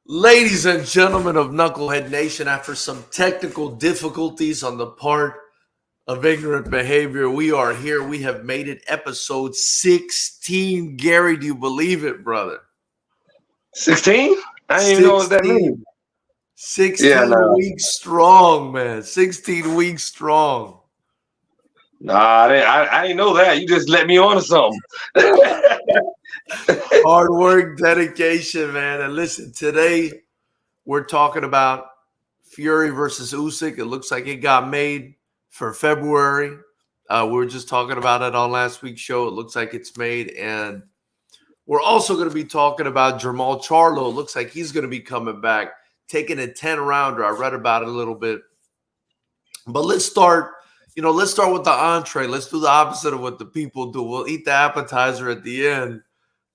Ladies and gentlemen of Knucklehead Nation, after some technical difficulties on the part of ignorant behavior, we are here. We have made it episode 16. Gary, do you believe it, brother? 16? I didn't even know what that means. 16 weeks strong, man. 16 weeks strong. Nah, I didn't know that. You just let me on to something. Hard work, dedication, man. And listen, today we're talking about Fury versus Usyk. It looks like it got made for February. We were just talking about it on last week's show. It looks like it's made. And we're also going to be talking about Charlo. It looks like he's going to be coming back, taking a 10-rounder. I read about it a little bit. But let's start with the entree. Let's do the opposite of what the people do. We'll eat the appetizer at the end.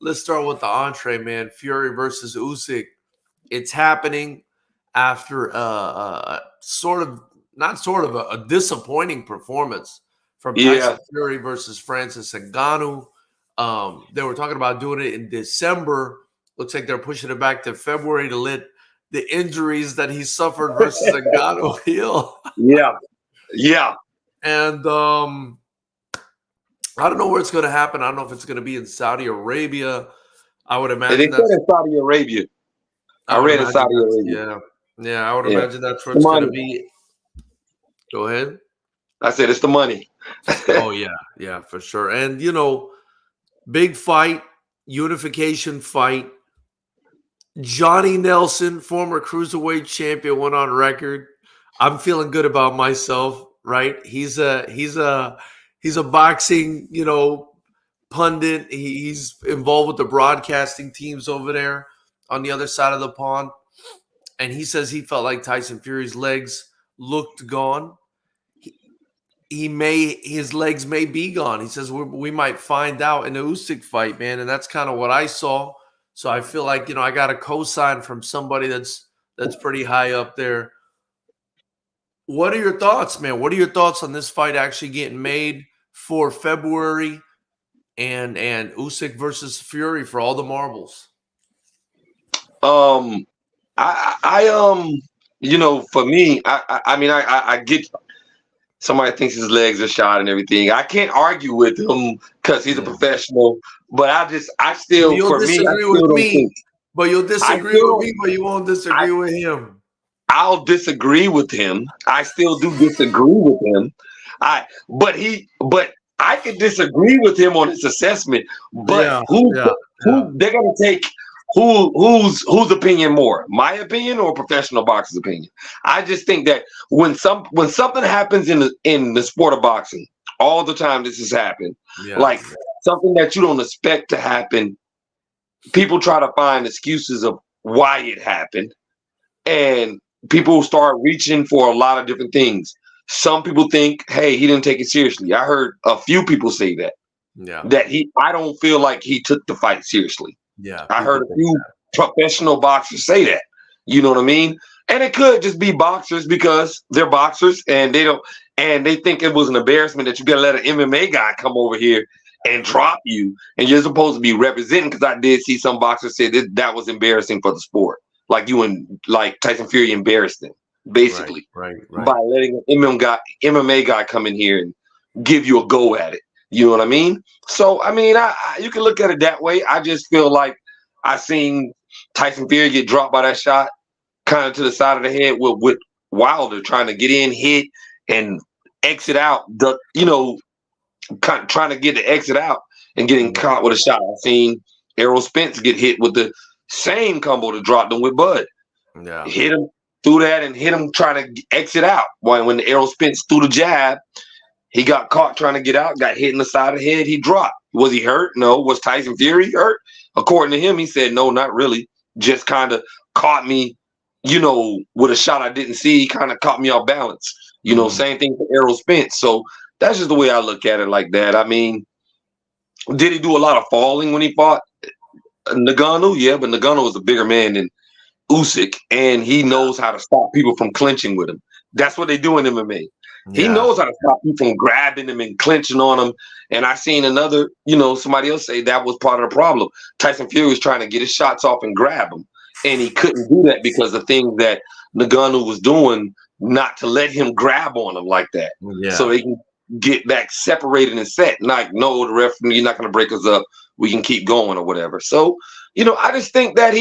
Let's start with the entree, man. Fury versus Usyk. It's happening after a disappointing performance from Tyson Fury versus Francis Ngannou. They were talking about doing it in December. Looks like they're pushing it back to February to let the injuries that he suffered versus Ngannou heal. Yeah. And I don't know where it's going to happen. I don't know if it's going to be in Saudi Arabia. I would imagine they said in Saudi Arabia. I read in Saudi Arabia. Yeah. I would imagine that's where it's going to be. Go ahead. I said it's the money. Oh yeah, for sure. And big fight, unification fight. Johnny Nelson, former cruiserweight champion, went on record. I'm feeling good about myself, right? He's a boxing, pundit. He's involved with the broadcasting teams over there on the other side of the pond. And he says he felt like Tyson Fury's legs looked gone. His legs may be gone. He says we might find out in the Usyk fight, man. And that's kind of what I saw. So I feel like, I got a cosign from somebody that's pretty high up there. What are your thoughts, man? What are your thoughts on this fight actually getting made for February and Usyk versus Fury for all the marbles? For me, I get somebody thinks his legs are shot and everything. I can't argue with him because he's a professional, but you'll disagree with me, but you won't disagree with him. I'll disagree with him. I still do disagree with him. But I can disagree with him on his assessment. But they're gonna take whose opinion more? My opinion or professional boxer's opinion? I just think that when something happens in the sport of boxing, all the time this has happened. Like something that you don't expect to happen, people try to find excuses of why it happened. And people start reaching for a lot of different things. Some people think, hey, he didn't take it seriously. I heard a few people say that. Yeah. I don't feel like he took the fight seriously. Yeah. I heard a few professional boxers say that. You know what I mean? And it could just be boxers because they're boxers and they think it was an embarrassment that you gotta let an MMA guy come over here and drop you. And you're supposed to be representing, because I did see some boxers say that was embarrassing for the sport. Like Tyson Fury embarrassed him, basically, right. by letting an MMA guy come in here and give you a go at it. You know what I mean? So, you can look at it that way. I just feel like I seen Tyson Fury get dropped by that shot kind of to the side of the head with Wilder trying to get in, hit, and exit out. Trying to get the exit out and getting caught with a shot. I seen Errol Spence get hit with the same combo that dropped him with Bud. Yeah. Hit him through that and hit him trying to exit out. When the Errol Spence threw the jab, he got caught trying to get out, got hit in the side of the head, he dropped. Was he hurt? No. Was Tyson Fury hurt? According to him, he said, no, not really. Just kind of caught me, with a shot I didn't see, kind of caught me off balance. Same thing for Errol Spence. So that's just the way I look at it like that. Did he do a lot of falling when he fought Ngannou? Yeah, but Ngannou was a bigger man than Usyk, and he knows how to stop people from clinching with him. That's what they do in MMA. Yeah. He knows how to stop you from grabbing him and clinching on him. And I seen another, somebody else say that was part of the problem. Tyson Fury was trying to get his shots off and grab him. and he couldn't do that because the things that Ngannou was doing, not to let him grab on him like that, so they can get back separated and set. Like, no, the referee, you're not going to break us up. We can keep going or whatever. So, I just think that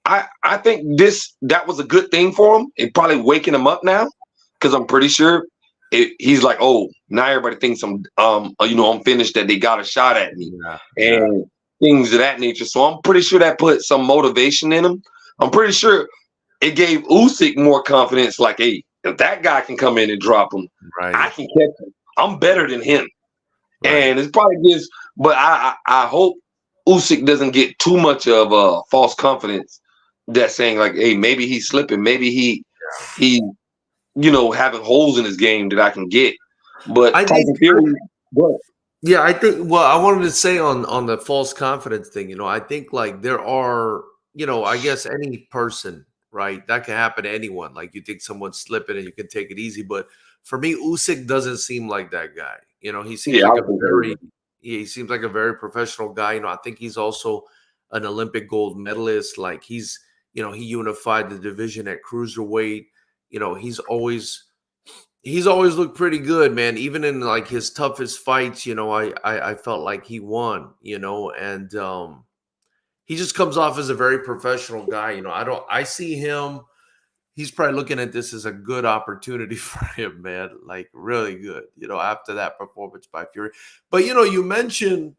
I think that was a good thing for him. It probably waking him up now, because I'm pretty sure he's like, oh, now everybody thinks I'm finished, that they got a shot at me, and things of that nature. So I'm pretty sure that put some motivation in him. I'm pretty sure it gave Usyk more confidence. Like, hey, if that guy can come in and drop him, I can catch him. I'm better than him. And it's probably just, but I hope Usyk doesn't get too much of false confidence. That's saying like, hey, maybe he's slipping, maybe he having holes in his game that I can get. But I think well, I wanted to say on the false confidence thing, I think like there are, I guess any person, right, that can happen to anyone. Like, you think someone's slipping and you can take it easy, but for me, Usyk doesn't seem like that guy. He seems he seems like a very professional guy. I think he's also an Olympic gold medalist. Like, he unified the division at cruiserweight. He's always looked pretty good, man. Even in like his toughest fights, I felt like he won, and he just comes off as a very professional guy. I see him. He's probably looking at this as a good opportunity for him, man. Like, really good, after that performance by Fury. But, you mentioned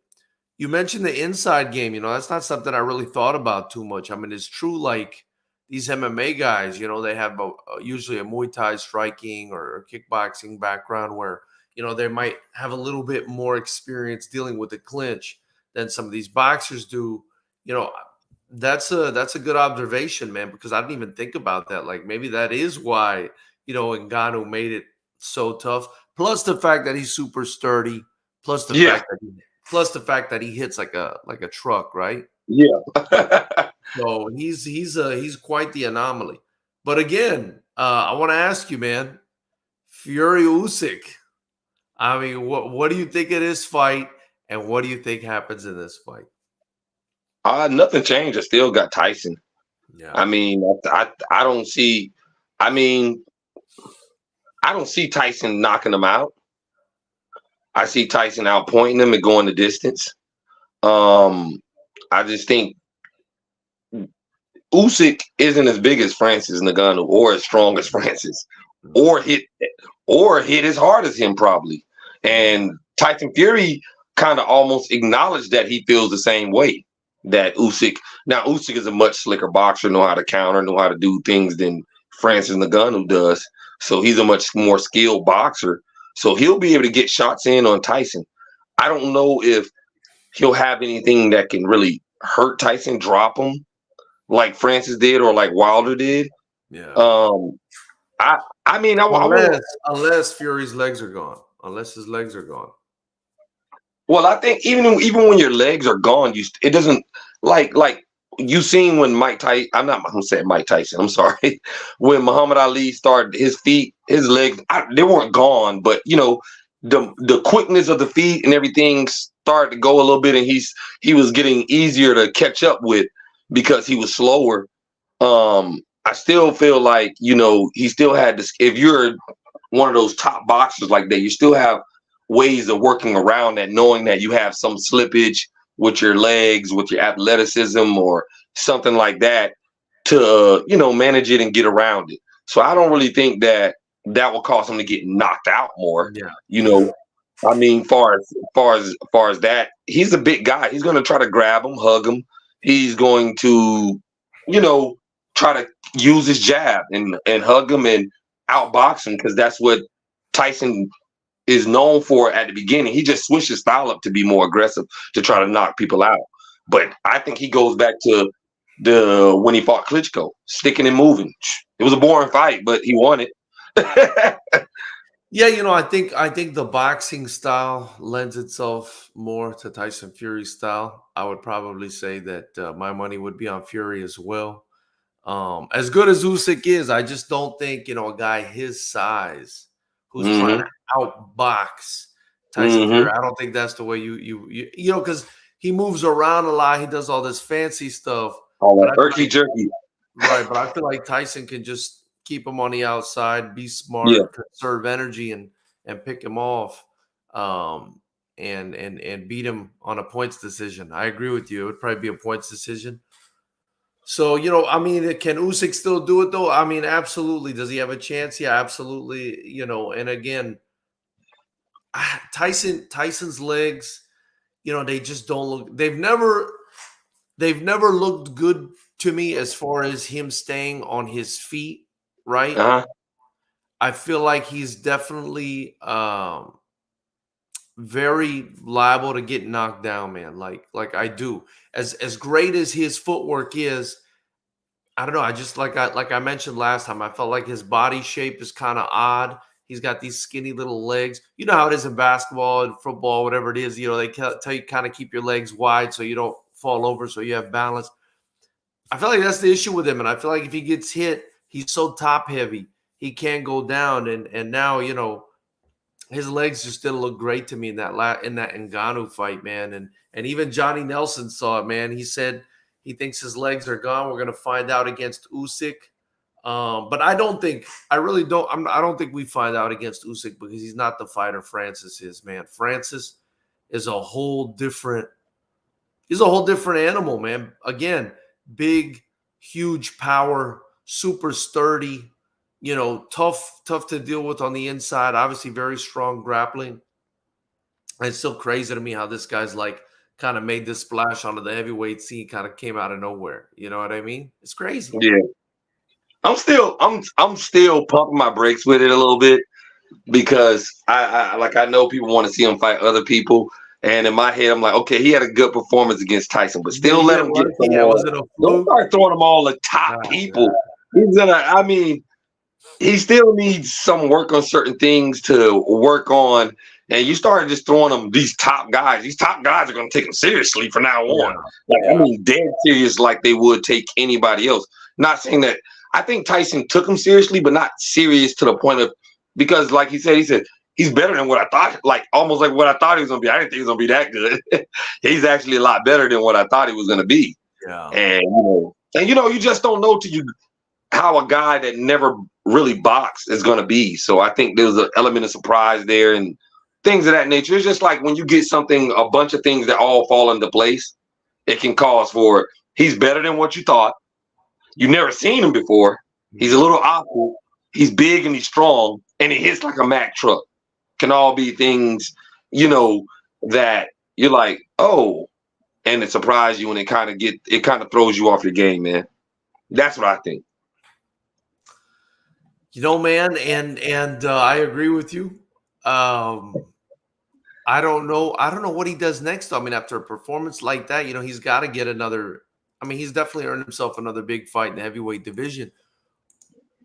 the inside game. That's not something I really thought about too much. I mean, it's true, like, these MMA guys, they have usually a Muay Thai striking or kickboxing background where, they might have a little bit more experience dealing with the clinch than some of these boxers do. That's a good observation, man, because I didn't even think about that. Like, maybe that is why, Ngannou made it so tough. Plus the fact that he's super sturdy. Plus the fact that he hits like a truck, right? Yeah. So he's quite the anomaly. But again, I want to ask you, man, Fury Usyk. I mean, what do you think of this fight, and what do you think happens in this fight? Nothing changed. I still got Tyson. Yeah. I mean, I don't see. I mean, I don't see Tyson knocking him out. I see Tyson outpointing him and going the distance. I just think Usyk isn't as big as Francis Ngannou, or as strong as Francis, or hit as hard as him probably. And Tyson Fury kind of almost acknowledged that he feels the same way that Usyk. Now, Usyk is a much slicker boxer, know how to counter, know how to do things than Francis Ngannou does. So he's a much more skilled boxer. So he'll be able to get shots in on Tyson. I don't know if he'll have anything that can really hurt Tyson, drop him like Francis did or like Wilder did. Yeah. I mean, unless Fury's legs are gone. Unless his legs are gone. Well, I think even when your legs are gone, it doesn't like you seen when Mike Tyson. I'm not going to say Mike Tyson. I'm sorry. When Muhammad Ali started, his feet, his legs, they weren't gone, but the quickness of the feet and everything started to go a little bit, and he was getting easier to catch up with because he was slower. I still feel like he still had this. If you're one of those top boxers like that, you still have ways of working around that, knowing that you have some slippage with your legs, with your athleticism or something like that to, manage it and get around it. So I don't really think that will cause him to get knocked out more. Yeah. I mean, far as that, he's a big guy. He's going to try to grab him, hug him. He's going to, try to use his jab and hug him and outbox him, because that's what Tyson is known for at the beginning. He just switched his style up to be more aggressive to try to knock people out. But I think he goes back to when he fought Klitschko, sticking and moving. It was a boring fight, but he won it. Yeah, I think the boxing style lends itself more to Tyson Fury's style. I would probably say that my money would be on Fury as well. As good as Usyk is, I just don't think a guy his size who's trying to outbox Tyson Fury. I don't think that's the way you because he moves around a lot. He does all this fancy stuff. All that turkey jerky. Right, but I feel like Tyson can just keep him on the outside, be smart, Yeah. conserve energy, and pick him off, and beat him on a points decision. I agree with you. It would probably be a points decision. So, I mean, can Usyk still do it though? I mean, absolutely. Does he have a chance? Yeah, absolutely. And again, Tyson's legs, they just don't look. They've never looked good to me as far as him staying on his feet, right? Uh-huh. I feel like he's definitely very liable to get knocked down, man. Like I do. As great as his footwork is, I don't know. I just like I mentioned last time, I felt like his body shape is kind of odd. He's got these skinny little legs. You know how it is in basketball and football, whatever it is. They tell you kind of keep your legs wide so you don't fall over, so you have balance. I feel like that's the issue with him, and I feel like if he gets hit, he's so top heavy, he can't go down. And now his legs just didn't look great to me in that Ngannou fight, man. And even Johnny Nelson saw it, man. He said he thinks his legs are gone. We're gonna find out against Usyk. But I don't think we find out against Usyk because he's not the fighter Francis is, man. Francis is a whole different animal, man. Again, big, huge power, super sturdy, tough to deal with on the inside. Obviously, very strong grappling. And it's still crazy to me how this guy's like kind of made this splash onto the heavyweight scene, kind of came out of nowhere. You know what I mean? It's crazy. Yeah. I'm still pumping my brakes with it a little bit because I know people want to see him fight other people. And in my head, I'm like, okay, he had a good performance against Tyson, but still let him get some more. Don't start throwing him all the top people. He still needs some work on certain things to work on. And you started just throwing him these top guys. These top guys are going to take him seriously from now on. Dead serious like they would take anybody else. Not saying that. I think Tyson took him seriously, but not serious to the point of, because like he said, he's better than what I thought, like almost like what I thought he was going to be. I didn't think he was going to be that good. He's actually a lot better than what I thought he was going to be. Yeah. And you just don't know how a guy that never really boxed is going to be. So I think there's an element of surprise there and things of that nature. It's just like when you get a bunch of things that all fall into place, it can cause for, he's better than what you thought. You've never seen him before. He's a little awkward. He's big and he's strong, and he hits like a Mack truck. Can all be things, that you're like, oh, and it surprises you, and it kind of throws you off your game, man. That's what I think. Man, and I agree with you. I don't know what he does next. I mean, after a performance like that, he's got to get another. I mean, he's definitely earned himself another big fight in the heavyweight division.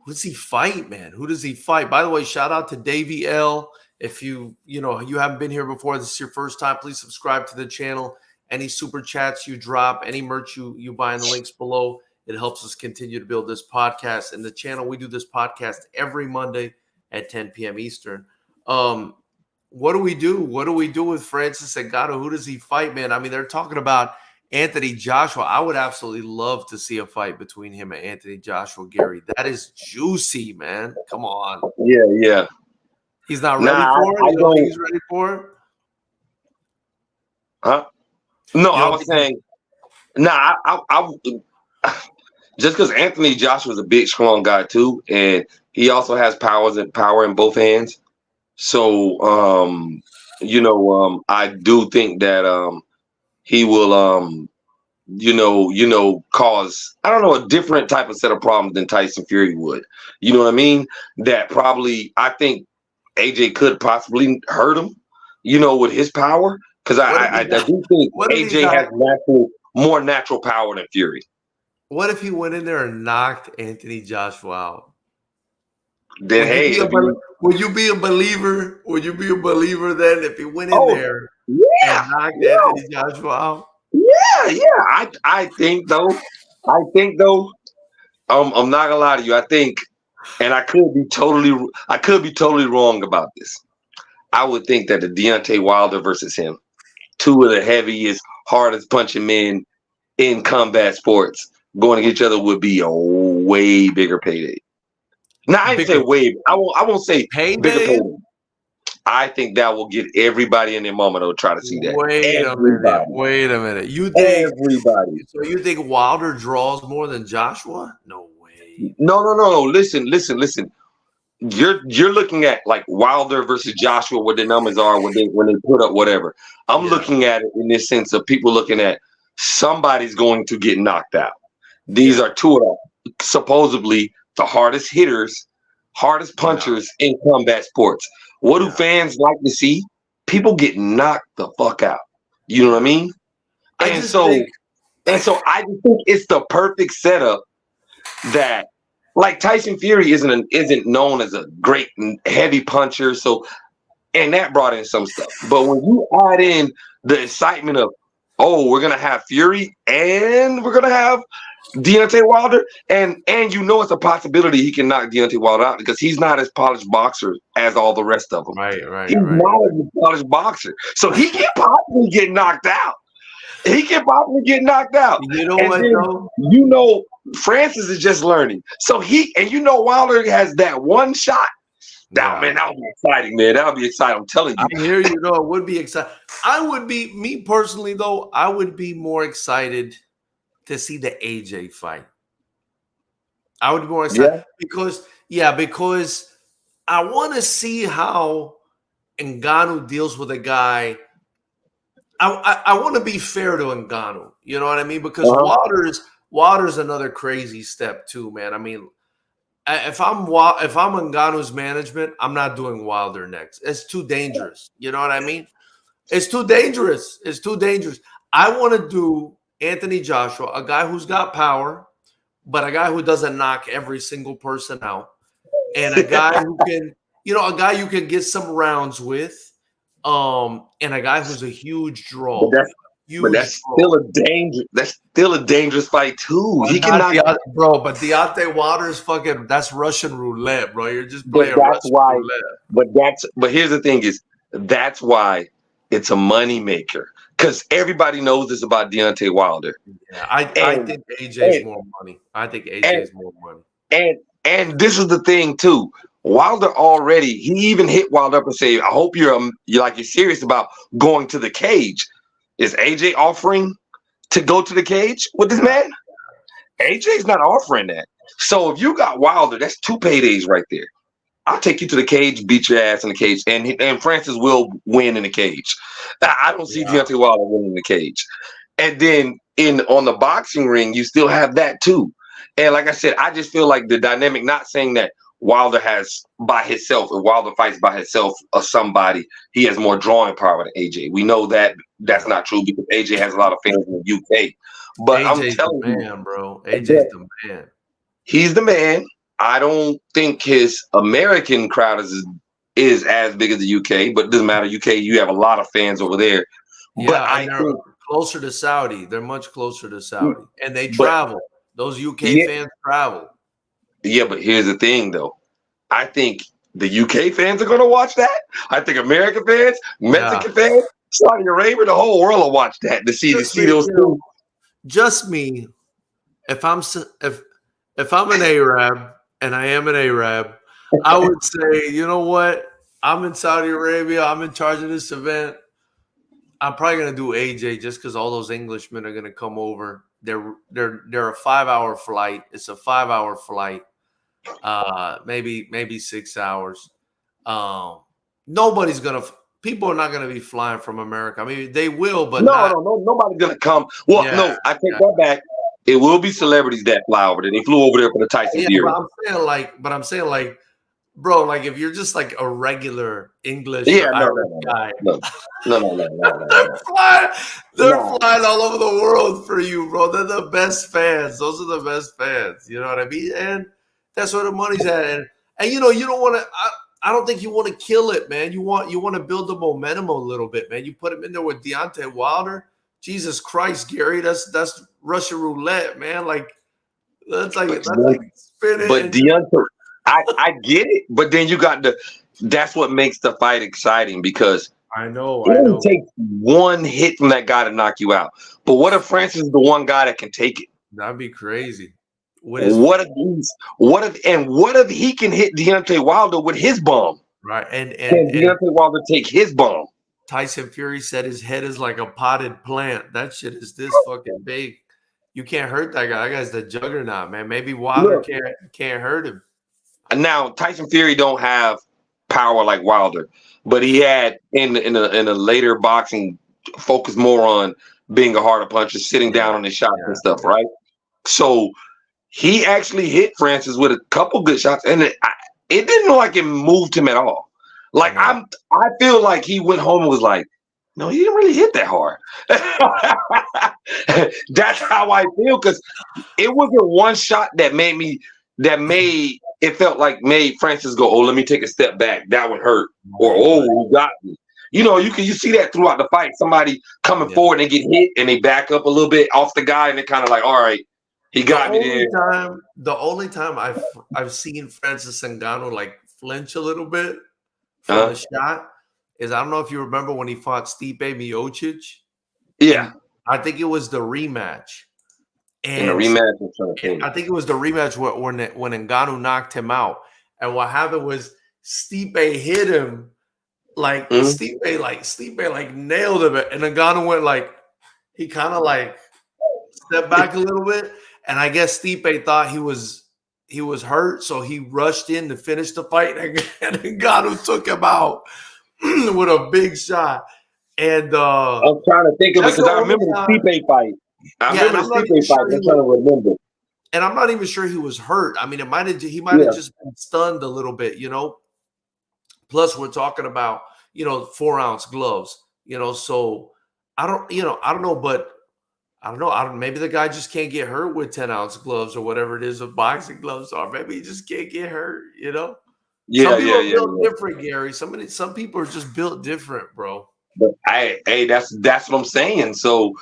Who does he fight, man? Who does he fight? By the way, shout out to Davey L. If you haven't been here before, this is your first time, please subscribe to the channel. Any super chats you drop, any merch you buy in the links below, it helps us continue to build this podcast. And the channel, we do this podcast every Monday at 10 p.m. Eastern. What do we do? What do we do with Francis Ngannou? Who does he fight, man? I mean, they're talking about Anthony Joshua. I would absolutely love to see a fight between him and Anthony Joshua, Gary. That is juicy, man. Come on. Yeah. He's not ready for it? You don't think he's ready for it? Huh? No, I was saying, I just because Anthony Joshua is a big, strong guy too, and he also has power in both hands. So, I do think that he will, cause, I don't know, a different type of set of problems than Tyson Fury would. You know what I mean? That probably, I think AJ could possibly hurt him, with his power. Because I do think AJ has more natural power than Fury. What if he went in there and knocked Anthony Joshua out? Then would you be a believer? Would you be a believer then if he went in there and knocked Anthony Joshua out? Yeah. I think though. I'm not gonna lie to you. I think, and I could be totally wrong about this. I would think that the Deontay Wilder versus him, two of the heaviest, hardest punching men in combat sports, going against each other would be a way bigger payday. Now I didn't say way. I won't say bigger payday. I think that will get everybody in their moment to try to see that. Wait a minute. You think everybody? So you think Wilder draws more than Joshua? No way. No. Listen. You're looking at like Wilder versus Joshua, what the numbers are when they put up whatever. I'm looking at it in this sense of people looking at somebody's going to get knocked out. These are two of supposedly the hardest hitters, hardest punchers in combat sports. What do fans like to see? People get knocked the fuck out. You know what I mean? And so I just think it's the perfect setup that, like, Tyson Fury isn't known as a great and heavy puncher. So, and that brought in some stuff. But when you add in the excitement of, oh, we're gonna have Fury and we're gonna have Deontay Wilder, and you know it's a possibility he can knock Deontay Wilder out because he's not as polished boxer as all the rest of them. Right. He's not as polished boxer, so he can possibly get knocked out. You know what, though? You know, Francis is just learning. So Wilder has that one shot. Now, man, that would be exciting, man. That would be exciting. I'm telling you. I hear you, though. It would be exciting. Me personally, though, I would be more excited to see the AJ fight. I would be more excited because I want to see how Ngannou deals with a guy. I want to be fair to Ngannou. You know what I mean? Because Wilder's another crazy step too, man. I mean, if I'm Ngannou's management, I'm not doing Wilder next. It's too dangerous. You know what I mean? It's too dangerous. I want to do Anthony Joshua, a guy who's got power, but a guy who doesn't knock every single person out, and a guy who can, a guy you can get some rounds with, and a guy who's a huge draw. But that's still a dangerous fight too. He can knock, bro. But Deontay Wilder's that's Russian roulette, bro. You're just playing Russian roulette. But here's the thing: that's why it's a money maker. Because everybody knows this about Deontay Wilder. Yeah, I think AJ's more money. And this is the thing too. Wilder already, he even hit Wilder up and said, "I hope you're serious about going to the cage." Is AJ offering to go to the cage with this man? AJ's not offering that. So if you got Wilder, that's 2 paydays right there. I'll take you to the cage, beat your ass in the cage, and Francis will win in the cage. I don't see Deontay Wilder winning in the cage. And then on the boxing ring, you still have that too. And like I said, I just feel like the dynamic, not saying that Wilder has by himself, if Wilder fights by himself or somebody, he has more drawing power than AJ. We know that that's not true because AJ has a lot of fans in the UK. But AJ's I'm telling the man, bro. AJ's the man. He's the man. I don't think his American crowd is as big as the UK, but it doesn't matter. UK, you have a lot of fans over there. Yeah, but they're closer to Saudi. They're much closer to Saudi. And they travel. Those UK fans travel. Yeah, but here's the thing, though. I think the UK fans are going to watch that. I think American fans, Mexican fans, Saudi Arabia, the whole world will watch that to see those two. Just me, if I'm an Arab, and I am an Arab, I would say, you know what? I'm in Saudi Arabia. I'm in charge of this event. I'm probably going to do AJ just because all those Englishmen are going to come over. They're a 5-hour flight. It's a 5-hour flight. Maybe 6 hours. People are not gonna be flying from America. I mean, they will, but no, nobody's gonna come. Well, no, I take that back. It will be celebrities that fly over there. They flew over there for the Tyson Fury. But I'm saying like, bro, like if you're just like a regular English guy, no. They're flying all over the world for you, bro. They're the best fans. Those are the best fans. You know what I mean? And that's where the money's at. And you don't want to. I don't think you want to kill it, man. You want to build the momentum a little bit, man. You put him in there with Deontay Wilder. Jesus Christ, Gary, that's Russian roulette, man. Like that's like spinning. But Deontay, I get it. But then you got that's what makes the fight exciting because I know. It only takes one hit from that guy to knock you out. But what if Francis is the one guy that can take it? That'd be crazy. What if he can hit Deontay Wilder with his bomb? Right, and Deontay Wilder take his bomb. Tyson Fury said his head is like a potted plant. That shit is this fucking big. You can't hurt that guy. That guy's the juggernaut, man. Maybe Wilder can't hurt him. Now Tyson Fury don't have power like Wilder, but he had in a later boxing focused more on being a harder puncher, sitting down on his shots and stuff, right? So he actually hit Francis with a couple good shots, and it didn't look like it moved him at all. Like I feel like he went home and was like, no, he didn't really hit that hard. That's how I feel, because it wasn't one shot that made Francis go, oh, let me take a step back. That one hurt. Or, oh, you got me. You see that throughout the fight. Somebody coming forward and they get hit and they back up a little bit off the guy and they're kind of like, all right, he got me there. The only time I've seen Francis Ngannou like flinch a little bit from the shot is, I don't know if you remember when he fought Stipe Miocic. Yeah. I think it was the rematch. And in the rematch, I think it was the rematch when Ngannou knocked him out. And what happened was Stipe hit him like Stipe like nailed him, and Ngannou went like, he kind of like stepped back a little bit, and I guess Stipe thought he was hurt, so he rushed in to finish the fight, and Ngannou took him out with a big shot. And I'm trying to think of it because I remember the Stipe fight. I remember the Stipe fight. I'm trying to remember. And I'm not even sure he was hurt. I mean, he might have just been stunned a little bit, Plus, we're talking about 4-ounce gloves, So I don't know, but I don't know. Maybe the guy just can't get hurt with 10-ounce gloves or whatever it is with boxing gloves are. Maybe he just can't get hurt, Yeah, some people are built different, Gary. Some people are just built different, bro. But hey, that's what I'm saying. So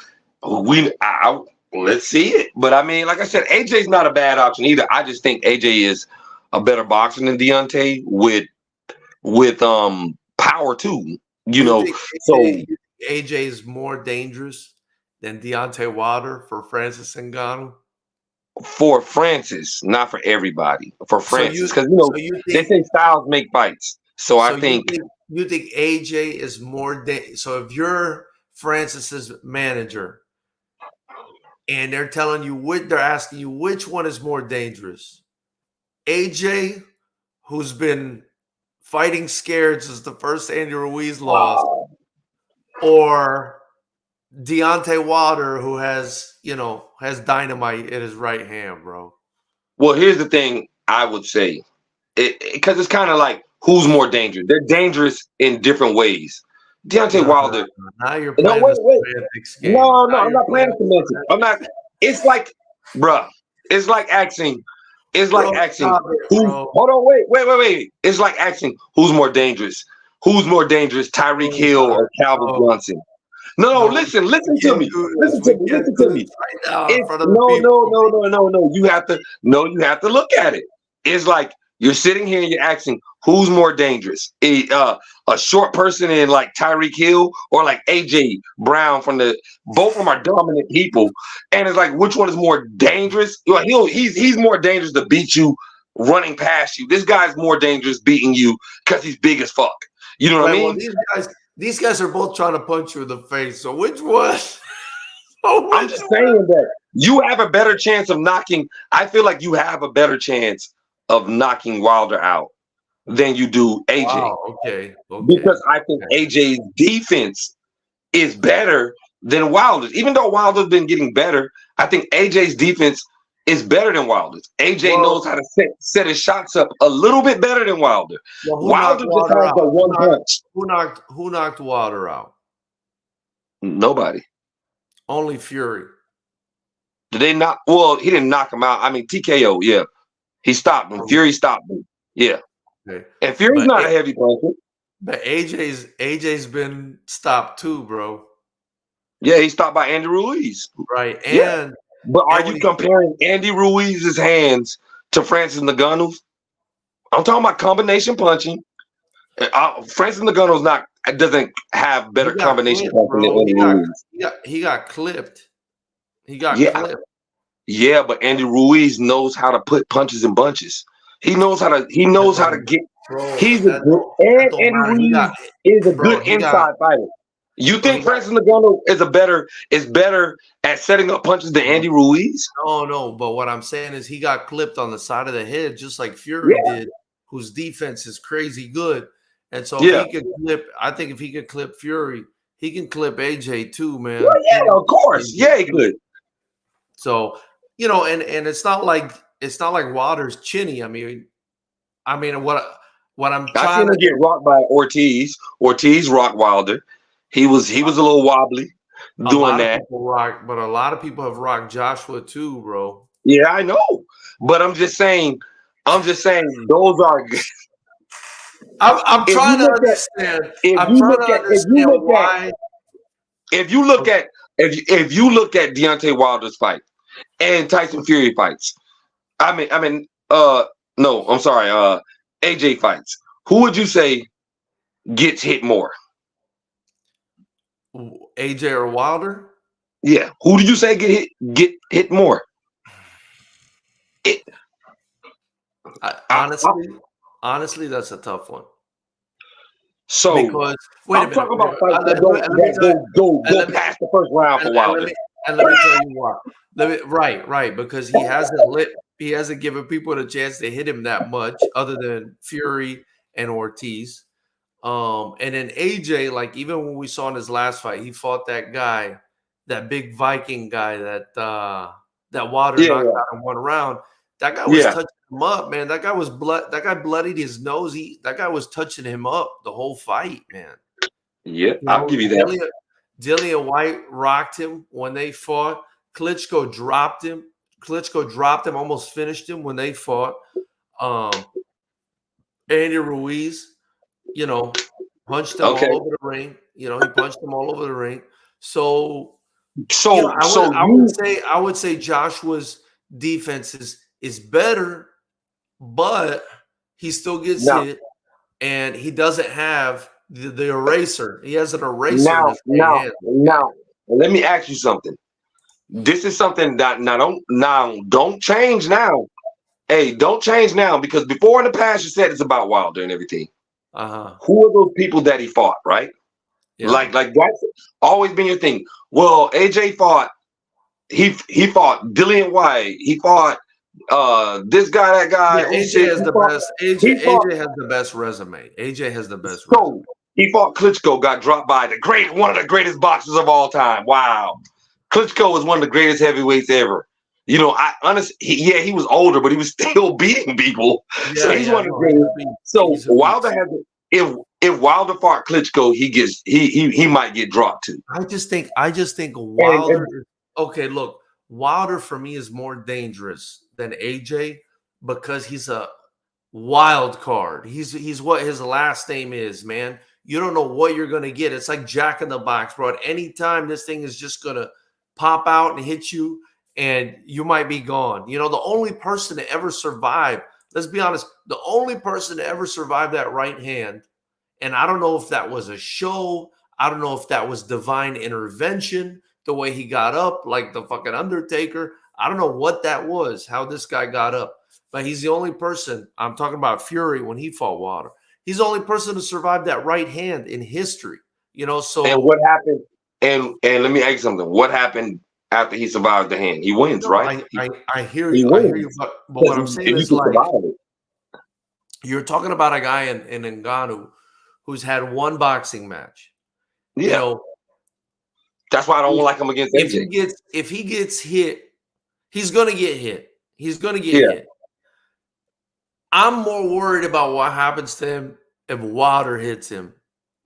let's see it. But I mean, like I said, AJ's not a bad option either. I just think AJ is a better boxer than Deontay with power too. So AJ is more dangerous than Deontay Wilder for Francis Ngannou. For Francis, not for everybody. For Francis, because they say styles make fights. So I think you think AJ is more. So if you're Francis's manager, and they're telling you they're asking you which one is more dangerous, AJ, who's been fighting scared since the first Andy Ruiz lost, or Deontay Wilder, who has dynamite in his right hand, bro. Well, here's the thing I would say, because it's kind of like, who's more dangerous? They're dangerous in different ways. Deontay Wilder. Now you're playing semantics game. No, I'm not playing semantics. I'm not. It's like, bruh. It's like asking. Hold on, wait. It's like asking who's more dangerous. Who's more dangerous, Tyreek Hill or Calvin Johnson? No, listen to me. Listen to me. No. You have to look at it. It's like you're sitting here and you're asking who's more dangerous, a short person in like Tyreek Hill or like AJ Brown both of them are dominant people, and it's like, which one is more dangerous? Well, he's more dangerous to beat you running past you. This guy's more dangerous beating you because he's big as fuck. You know what I mean? Well, these guys are both trying to punch you in the face. So which one? I'm just saying that you have a better chance of knocking. I feel like you have a better chance of knocking Wilder out than you do AJ. Wow, okay. Because I think AJ's defense is better than Wilder's. Even though Wilder's been getting better, I think AJ's defense is better than Wilder's. AJ knows how to set his shots up a little bit better than Wilder. Wilder just has the one punch. Who knocked Wilder out? Nobody. Only Fury. Did they not? Well, he didn't knock him out. I mean, TKO, yeah. He stopped him. Fury stopped him. Yeah. Okay. And Fury's not a heavy puncher. But AJ's been stopped too, bro. Yeah, he's stopped by Andy Ruiz. Right. But are you comparing Andy Ruiz's hands to Francis Ngannou's? I'm talking about combination punching. Francis Ngannou doesn't have better combination punching than Andy Ruiz. He got clipped. He got clipped. Yeah, but Andy Ruiz knows how to put punches in bunches. He knows how to. He knows how to get. Bro, He's a that good. that And don't Andy matter. He Ruiz got, is a bro. good inside fighter. You Bro, think Francis Ngannou is better at setting up punches than Andy Ruiz? No. But what I'm saying is he got clipped on the side of the head, just like Fury Yeah. did, whose defense is crazy good. And so Yeah. if he could clip, I think if he could clip Fury, he can clip AJ too, man. Well, yeah, of course. Yeah, he could. So, and it's not like Wilder's chinny. I mean what I'm I trying seen him get rocked by Ortiz. Ortiz rocked Wilder. He was a little wobbly doing that. But a lot of people have rocked Joshua too, bro. Yeah, I know. But I'm just saying those are good. I'm trying to understand. If you look at Deontay Wilder's fight and Tyson Fury fights, no, I'm sorry, AJ fights, who would you say gets hit more? AJ or Wilder? Yeah. Who did you say get hit more? Honestly, that's a tough one. So because wait a minute, talking about fights that go past the first round for Wilder. And let me tell you why. Right, because he hasn't given people the chance to hit him that much, other than Fury and Ortiz. And then AJ, like even when we saw in his last fight, he fought that guy, that big Viking guy that Wilder knocked out in one round. That guy was touching him up, man. That guy bloodied his nose. That guy was touching him up the whole fight, man. Yeah, I'll give you that. Dillian White rocked him when they fought. Klitschko dropped him. Almost finished him when they fought. Andy Ruiz, punched him all over the ring. He punched him all over the ring. So I would say Joshua's defense is better, but he still gets hit, and he doesn't have the eraser. He has an eraser. Now, let me ask you something. This is something that don't change now. Hey, don't change now, because before in the past you said it's about Wilder and everything. Who are those people that he fought, right? Yeah. Like that's always been your thing. Well, AJ fought. He fought Dillian White. He fought this guy, that guy. Yeah, AJ has the best. AJ has the best resume. AJ has the best resume. He fought Klitschko, got dropped by one of the greatest boxers of all time. Wow, Klitschko was one of the greatest heavyweights ever. He was older, but he was still beating people. Yeah, so he's one of the greatest. So Wilder has. If Wilder fought Klitschko, he might get dropped too. I just think Wilder. Okay, look, Wilder for me is more dangerous than AJ because he's a wild card. He's what his last name is, man. You don't know what you're gonna get. It's like Jack in the Box, bro. At any time, this thing is just gonna pop out and hit you, and you might be gone. The only person to ever survive. Let's be honest. The only person to ever survive that right hand, and I don't know if that was a show. I don't know if that was divine intervention, the way he got up, like the fucking Undertaker. I don't know what that was, how this guy got up. But he's the only person. I'm talking about Fury when he fought Wilder. He's the only person to survive that right hand in history. So. And what happened? And let me ask you something. What happened after he survived the hand? He wins, right? I hear you. I hear you. But what I'm saying is, like, you're talking about a guy in Ngannou who's had one boxing match. Yeah. That's why I don't like him against AJ. If he gets hit, he's gonna get hit. He's gonna get hit. I'm more worried about what happens to him if Wilder hits him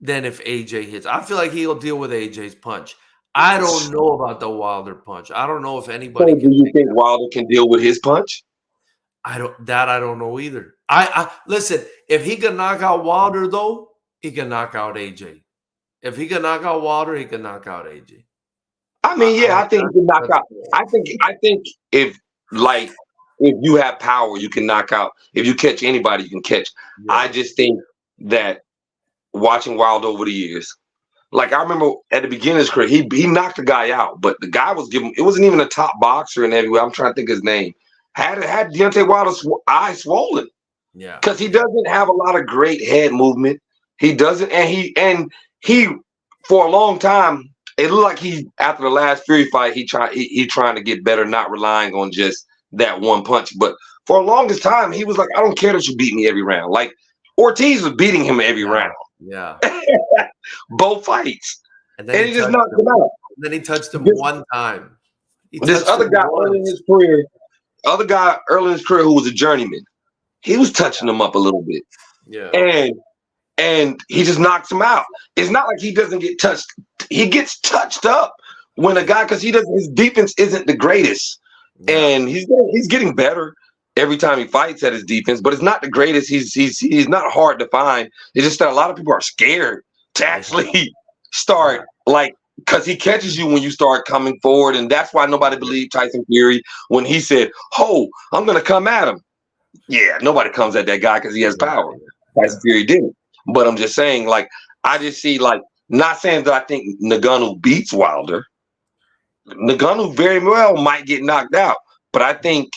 than if AJ hits. I feel like he'll deal with AJ's punch. I don't know about the Wilder punch. I don't know if anybody. So do you think Wilder can deal with his punch? I don't know either. I listen. If he can knock out Wilder, though, he can knock out AJ. If he can knock out Wilder, he can knock out AJ. I mean, I think he can knock out. I think if you have power, you can knock out. If you catch anybody, you can catch. Yeah. I just think that watching Wilder over the years, Like I remember at the beginning of his career, he knocked a guy out, but the guy was giving. It wasn't even a top boxer in heavyweight. I'm trying to think of his name. Had Deontay Wilder's eyes swollen. Yeah, Because he doesn't have a lot of great head movement. He doesn't, and he for a long time, it looked like he after the last Fury fight, he trying to get better, not relying on just that one punch. But for the longest time, he was like, I don't care that you beat me every round. Like Ortiz was beating him every round. Yeah. Both fights. And then he just knocked him out. Then he touched him one time. This other guy early in his career, who was a journeyman, he was touching him up a little bit. Yeah. And he just knocks him out. It's not like he doesn't get touched. He gets touched up when a guy, because his defense isn't the greatest. Yeah. And he's getting better every time he fights at his defense, but it's not the greatest. He's not hard to find. It's just that a lot of people are scared to actually start, like, because he catches you when you start coming forward. And that's why nobody believed Tyson Fury when he said, "Oh, I'm gonna come at him." Yeah, nobody comes at that guy because he has power. Tyson Fury didn't. But I'm just saying, like, I just see, like, not saying that I think Ngannou beats Wilder. Ngannou very well might get knocked out. But I think,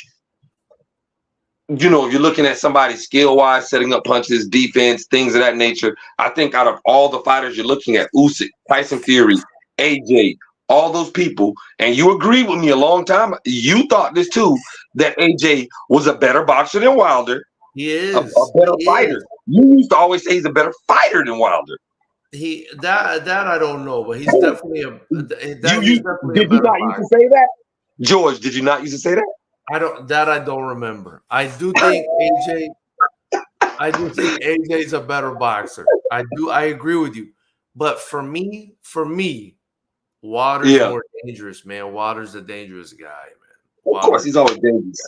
if you're looking at somebody skill-wise, setting up punches, defense, things of that nature, I think out of all the fighters you're looking at, Usyk, Tyson Fury, AJ, all those people, and you agreed with me a long time, you thought this too, that AJ was a better boxer than Wilder. He is a better fighter. You used to always say he's a better fighter than Wilder. That I don't know, but he's definitely Did you not used to say that? George, did you not used to say that? I don't remember. I do think AJ's a better boxer. I agree with you. But for me, Wilder's more dangerous, man. Wilder's a dangerous guy, man. Of course, he's always dangerous.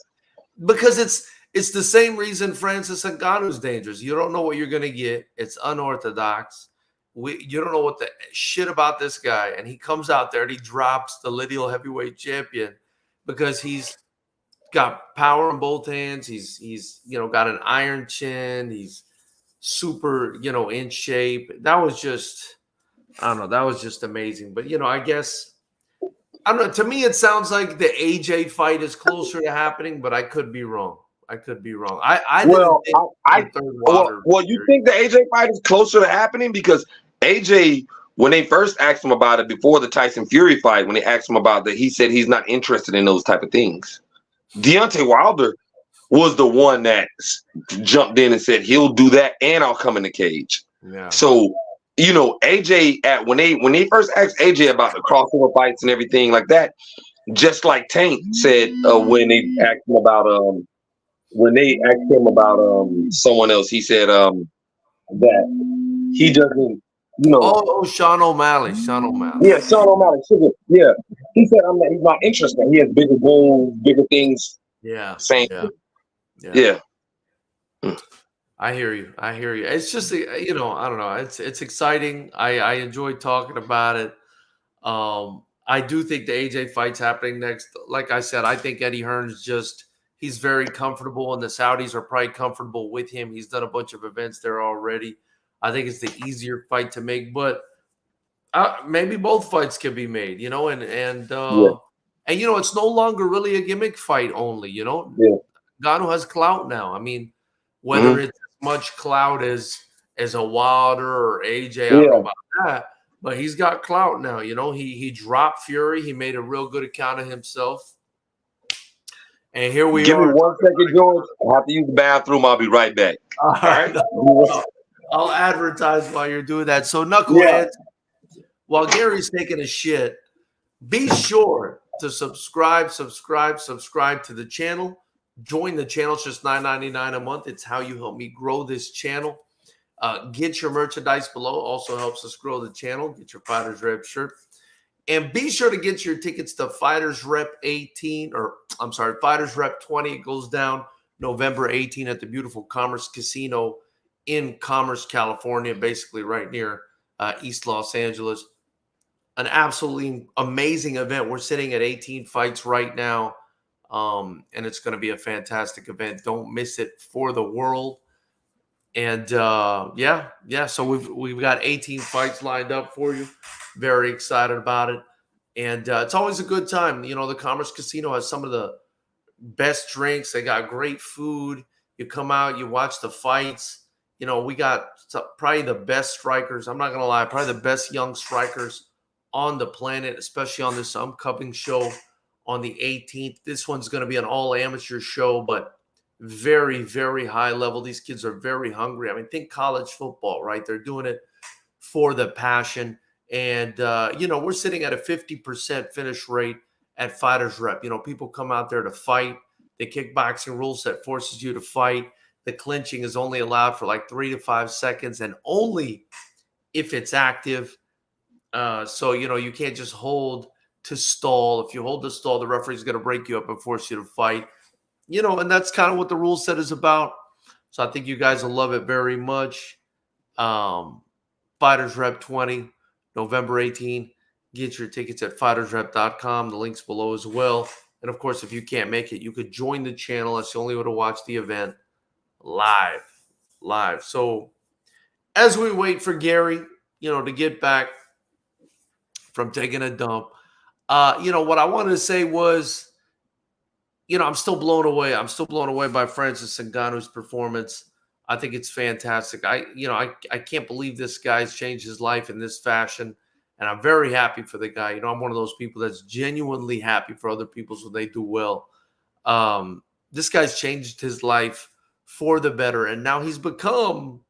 Because it's the same reason Francis Ngannou's dangerous. You don't know what you're gonna get. It's unorthodox. You don't know what the shit about this guy, and he comes out there and he drops the lineal heavyweight champion because he's got power in both hands. He's got an iron chin. He's super in shape. That was just, I don't know. That was just amazing. But I guess, I don't know. To me, it sounds like the AJ fight is closer to happening, but I could be wrong. You think the AJ fight is closer to happening? Because AJ, when they first asked him about it before the Tyson Fury fight, when they asked him about that, he said he's not interested in those type of things. Deontay Wilder was the one that jumped in and said he'll do that and I'll come in the cage. Yeah. So AJ, when they first asked AJ about the crossover fights and everything like that, just like Tank said when they asked him about someone else, he said that he doesn't, Sean O'Malley. Yeah, Sean O'Malley. Yeah, he said he's not interested. He has bigger goals, bigger things. Yeah, same. Yeah. I hear you. It's just I don't know. It's exciting. I enjoy talking about it. I do think the AJ fight's happening next. Like I said, I think Eddie Hearn's he's very comfortable, and the Saudis are probably comfortable with him. He's done a bunch of events there already. I think it's the easier fight to make, but maybe both fights can be made, and it's no longer really a gimmick fight only, Ngannou has clout now. I mean, whether it's as much clout as a Wilder or AJ, I don't know about that, but he's got clout now. He dropped Fury. He made a real good account of himself. And here we are. Give me 1 second, George. I have to use the bathroom. I'll be right back. All right. I'll advertise while you're doing that. So, knuckleheads, while Gary's taking a shit, be sure to subscribe to the channel. Join the channel. It's just $9.99 a month. It's how you help me grow this channel. Get your merchandise below. Also helps us grow the channel. Get your FightersRep shirt. And be sure to get your tickets to FightersRep 20. It goes down November 18 at the beautiful Commerce Casino in Commerce, California, basically right near East Los Angeles. An absolutely amazing event. We're sitting at 18 fights right now, and it's going to be a fantastic event. Don't miss it for the world. And yeah. So we've got 18 fights lined up for you. Very excited about it. And it's always a good time. You know, the Commerce Casino has some of the best drinks. They got great food. You come out, you watch the fights. You know, we got probably the best strikers. I'm not going to lie, probably the best young strikers on the planet, especially on this upcoming show on the 18th. This one's going to be an all amateur show, but very, very high level. These kids are very hungry. I mean, think college football, right? They're doing it for the passion. And, you know, we're sitting at a 50% finish rate at FightersRep. You know, people come out there to fight. The kickboxing rule set forces you to fight. The clinching is only allowed for like 3 to 5 seconds and only if it's active. So, you know, you can't just hold to stall. If you hold to stall, the referee's going to break you up and force you to fight. You know, and that's kind of what the rule set is about. So I think you guys will love it very much. FightersRep 20, November 18. Get your tickets at FightersRep.com. The link's below as well. And, of course, if you can't make it, you could join the channel. That's the only way to watch the event live. So as we wait for Gary, you know, to get back from taking a dump, you know, what I wanted to say was, you know, I'm still blown away. I'm still blown away by Francis Ngannou's performance. I think it's fantastic. I can't believe this guy's changed his life in this fashion. And I'm very happy for the guy. You know, I'm one of those people that's genuinely happy for other people when they do well. This guy's changed his life for the better. And now he's become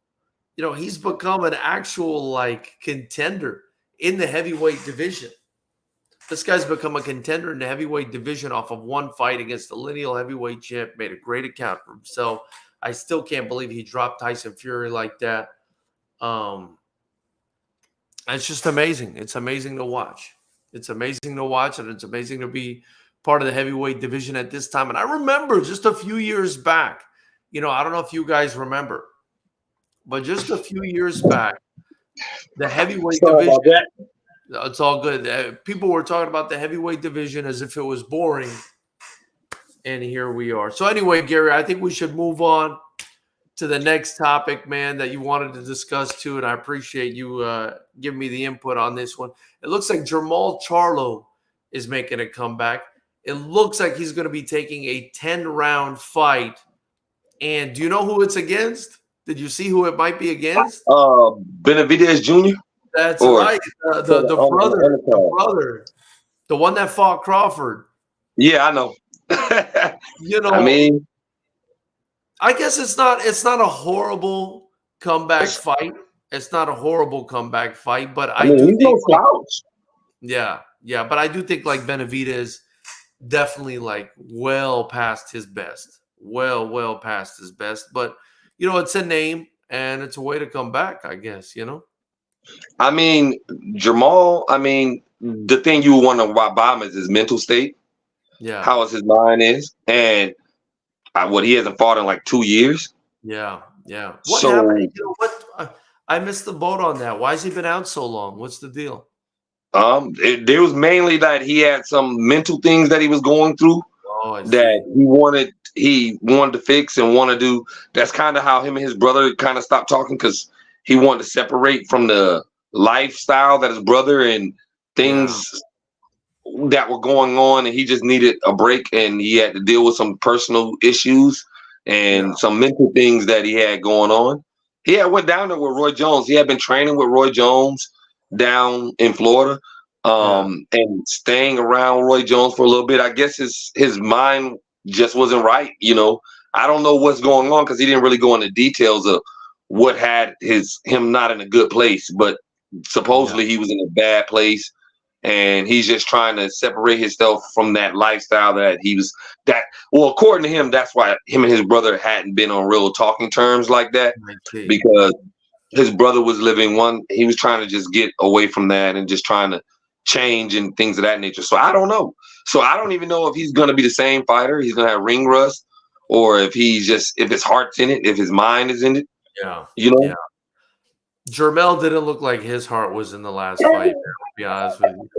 an actual like contender in the heavyweight division. This guy's become a contender in the heavyweight division off of one fight against the lineal heavyweight champ, made a great account for himself. I still can't believe he dropped Tyson Fury like that. It's just amazing. It's amazing to watch. It's amazing to watch, and it's amazing to be part of the heavyweight division at this time. And I remember just a few years back, you know, I don't know if you guys remember, but just a few years back, the heavyweight division. It's all good. People were talking about the heavyweight division as if it was boring. And here we are. So anyway, Gary, I think we should move on to the next topic, man, that you wanted to discuss too. And I appreciate you giving me the input on this one. It looks like Charlo is making a comeback. It looks like he's going to be taking a 10-round fight. And do you know who it's against? Did you see who it might be against? Benavidez Jr.? That's right. The brother. The one that fought Crawford. Yeah, I know. You know, I mean, I guess it's not a horrible comeback fight. It's not a horrible comeback fight, but I do think but I do think like Benavidez definitely like well past his best. Well past his best. But you know, it's a name and it's a way to come back, I guess, you know. I mean, Jamal, I mean, the thing you want to buy him is his mental state. Yeah. How his mind is. And what he hasn't fought in like 2 years. Yeah. What happened? You know what? I missed the boat on that. Why has he been out so long? What's the deal? There was mainly that he had some mental things that he was going through that he wanted to fix and want to do. That's kind of how him and his brother kind of stopped talking, because he wanted to separate from the lifestyle that his brother and things that were going on, and he just needed a break, and he had to deal with some personal issues and some mental things that he had going on. He had went down there with Roy Jones. He had been training with Roy Jones down in Florida, and staying around Roy Jones for a little bit. I guess his mind just wasn't right. You know, I don't know what's going on, because he didn't really go into details of what had him not in a good place, but supposedly he was in a bad place, and he's just trying to separate himself from that lifestyle that he was according to him, that's why him and his brother hadn't been on real talking terms like that, because his brother was he was trying to just get away from that and just trying to change and things of that nature. So I don't know. So I don't even know if he's going to be the same fighter. He's going to have ring rust, or if if his heart's in it, if his mind is in it. Yeah. You know? Yeah. Jermell didn't look like his heart was in the last fight, to be honest with you.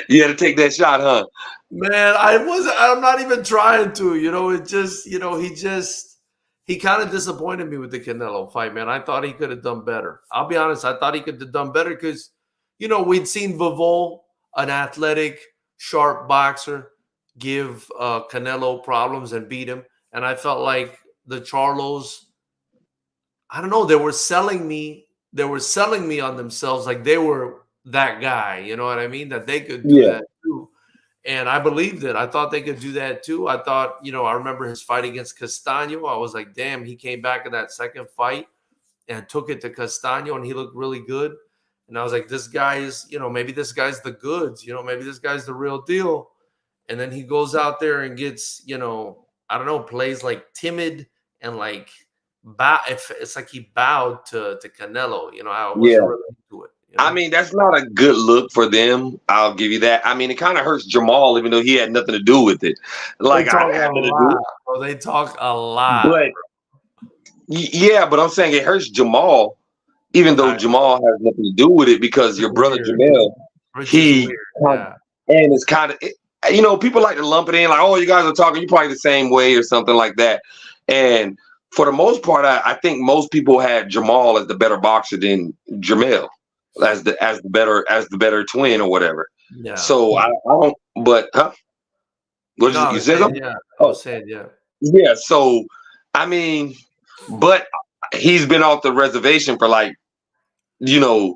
You had to take that shot, huh? Man, I'm not even trying to, you know, it just, you know, he he kind of disappointed me with the Canelo fight, man. I thought he could have done better. I'll be honest. I thought he could have done better because, we'd seen Bivol, an athletic, sharp boxer, give Canelo problems and beat him. And I felt like the Charlos, I don't know, they were selling me on themselves like they were that guy. You know what I mean? That they could do that too. And I believed it. I thought they could do that too. I thought, I remember his fight against Castaño. I was like, damn, he came back in that second fight and took it to Castaño, and he looked really good. And I was like, this guy is, maybe this guy's the goods, maybe this guy's the real deal. And then he goes out there and gets, I don't know, plays like timid and like it's like he bowed to Canelo. I wasn't really into it. I mean, that's not a good look for them. I'll give you that. I mean, it kind of hurts Jamal, even though he had nothing to do with it. Like, they talk a lot, bro. They talk a lot. But but I'm saying it hurts Jamal, even though Jamal has nothing to do with it, because your brother Jamel, and it's kind of, people like to lump it in like, oh, you guys are talking, you're probably the same way or something like that. And for the most part, I think most people had Jamal as the better boxer than Jamel. As the better twin or whatever. Yeah. So I don't. But what you said? Yeah. I was saying yeah. Yeah. So I mean, but he's been off the reservation for like 2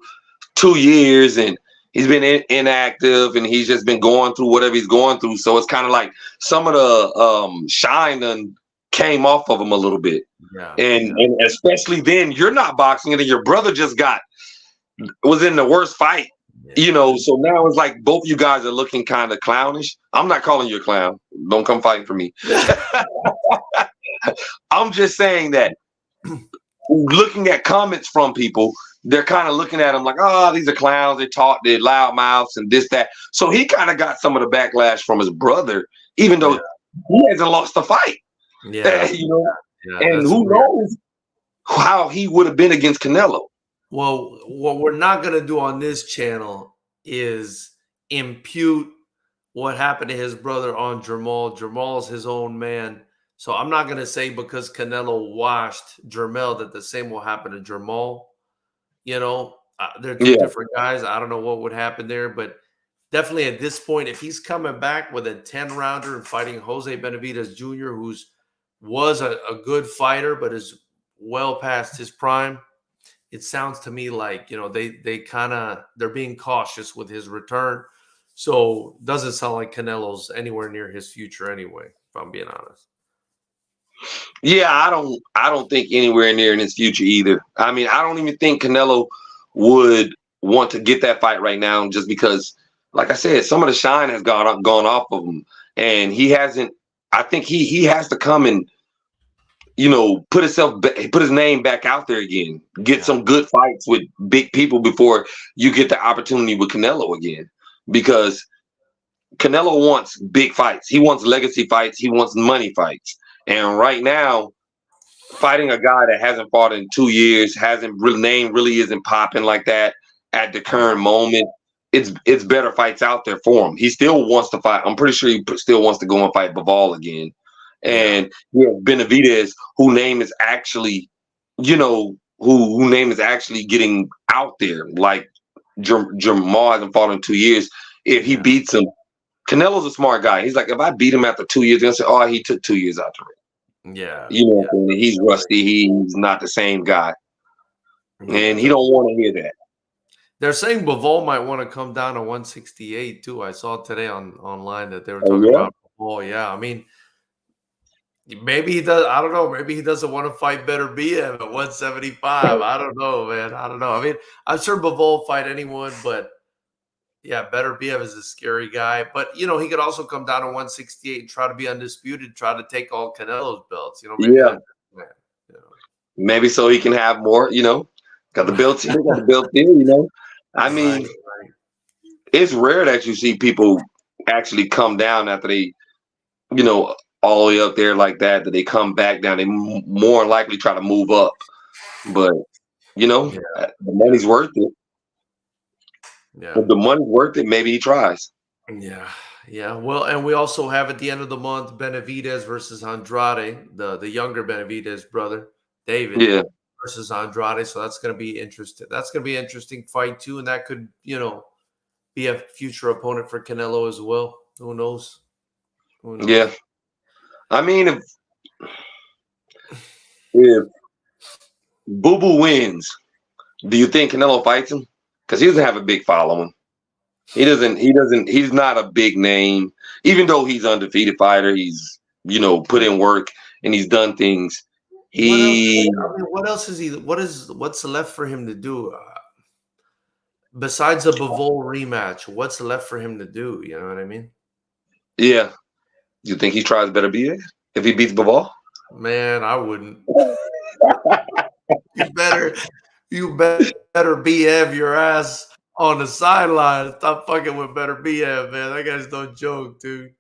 years, and he's been inactive, and he's just been going through whatever he's going through. So it's kind of like some of the shine done came off of him a little bit. Yeah. And especially then, you're not boxing, and then your brother just was in the worst fight, so now it's like both you guys are looking kind of clownish. I'm not calling you a clown. Don't come fighting for me. I'm just saying that looking at comments from people, they're kind of looking at him like, oh, these are clowns. They're loud mouths and this, that. So he kind of got some of the backlash from his brother, even though he hasn't lost the fight. Yeah. And who knows how he would have been against Canelo. Well, what we're not going to do on this channel is impute what happened to his brother on Jermall. Jermall's his own man. So I'm not going to say because Canelo washed Jermell that the same will happen to Jermall. They're two different guys. I don't know what would happen there, but definitely at this point, if he's coming back with a 10-rounder and fighting Jose Benavidez Jr., was a good fighter, but is well past his prime, it sounds to me like, they're being cautious with his return. So doesn't sound like Canelo's anywhere near his future anyway, if I'm being honest. Yeah, I don't think anywhere near in his future either. I mean, I don't even think Canelo would want to get that fight right now, just because, like I said, some of the shine has gone off of him, and he hasn't. I think he has to come and put his name back out there again, get some good fights with big people before you get the opportunity with Canelo again, because Canelo wants big fights. He wants legacy fights. He wants money fights. And right now, fighting a guy that hasn't fought in 2 years, name really isn't popping like that at the current moment. It's better fights out there for him. He still wants to fight. I'm pretty sure he still wants to go and fight Bivol again. And Benavidez, who name is actually, who name is actually getting out there. Like Jamal hasn't fought in 2 years. If he beats him, Canelo's a smart guy. He's like, if I beat him after 2 years, they're gonna say, oh, he took 2 years out the ring. Yeah. He's rusty. He's not the same guy. And he don't want to hear that. They're saying Bivol might want to come down to 168 too. I saw today online that they were talking about Bivol. Yeah, I mean, maybe he does. I don't know. Maybe he doesn't want to fight Better BM at 175. I don't know, man. I don't know. I mean, I'm sure Bivol will fight anyone, but yeah, Better BM is a scary guy. But he could also come down to 168 and try to be undisputed, try to take all Canelo's belts. Maybe so he can have more. Got the belts here, got the belt here. I mean, it's rare that you see people actually come down after they, all the way up there like that they come back down. They more likely try to move up. But, the money's worth it. Yeah. If the money's worth it, maybe he tries. Yeah. Yeah, well, and we also have at the end of the month Benavidez versus Andrade, the younger Benavidez brother, David, Yeah. versus Andrade. So that's going to be interesting. That's going to be an interesting fight too, and that could, be a future opponent for Canelo as well. Who knows? Who knows? Yeah. I mean, if Boo Boo wins, do you think Canelo fights him? Because he doesn't have a big following. He's not a big name. Even though he's undefeated fighter, he's, put in work and he's done things. What else? I mean, what else is he? What's left for him to do? Besides a Bivol rematch, what's left for him to do? You know what I mean? Yeah. You think he tries better BA if he beats Bivol? Man, I wouldn't. You better BF your ass on the sideline. Stop fucking with better BF, man. That guy's no joke, dude.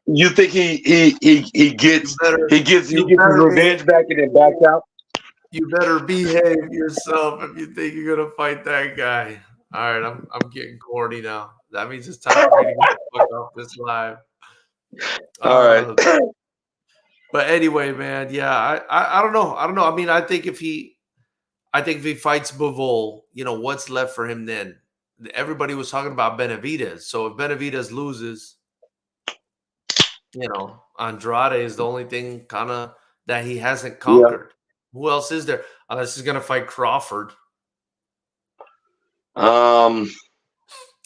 You think he gets his revenge back and then backs out? You better behave yourself if you think you're gonna fight that guy. All right, I'm getting corny now. That means it's time for me to get the fuck off this live. All right. But anyway, man, yeah, I don't know. I mean, I think if he fights Bivol, what's left for him then? Everybody was talking about Benavidez. So if Benavidez loses, Andrade is the only thing kind of that he hasn't conquered. Yeah. Who else is there? Unless he's going to fight Crawford.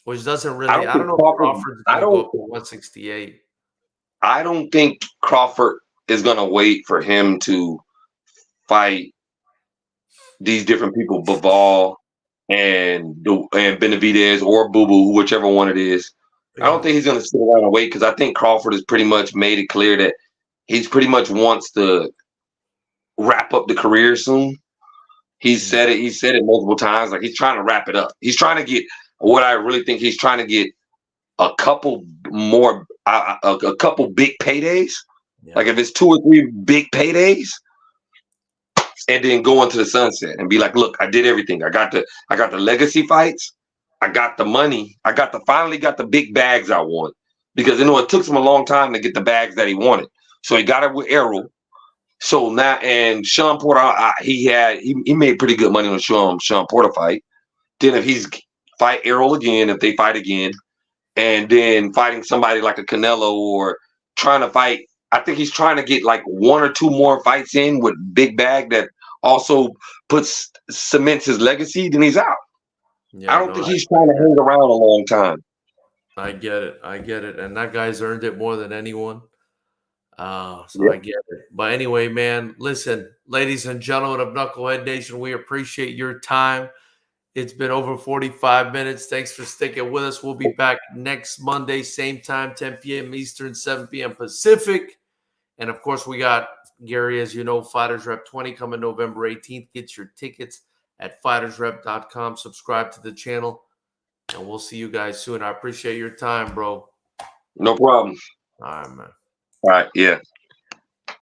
Which doesn't really. I don't know if Crawford's going to go up to 168. I don't think Crawford is going to wait for him to fight these different people, Bivol and Benavidez or Boo Boo, whichever one it is. Yeah. I don't think he's going to sit around and wait because I think Crawford has pretty much made it clear that he's pretty much wants to wrap up the career soon. He said it. He said it multiple times. Like he's trying to wrap it up. He's trying to get what I really think he's trying to get a couple more, a couple big paydays. Yeah. Like if it's 2 or 3 big paydays, and then go into the sunset and be like, look, I did everything. I got the legacy fights. I got the money. Finally got the big bags I want. Because it took him a long time to get the bags that he wanted. So he got it with Errol. So now, and Sean Porter, he made pretty good money on the Sean Porter fight. Then if he's fight Errol again, if they fight again, and then fighting somebody like a Canelo or trying to fight, I think he's trying to get like 1 or 2 more fights in with big bag that also cements his legacy, then he's out. Yeah, I don't think he's trying to hang around a long time. I get it. And that guy's earned it more than anyone. I get it. But anyway, man, listen, ladies and gentlemen of Knucklehead Nation, we appreciate your time. It's been over 45 minutes. Thanks for sticking with us. We'll be back next Monday, same time, 10 p.m. Eastern, 7 p.m. Pacific. And, of course, we got, Gary, as you know, FightersRep 20 coming November 18th. Get your tickets at FightersRep.com. Subscribe to the channel. And we'll see you guys soon. I appreciate your time, bro. No problem. All right, man. All right, yeah.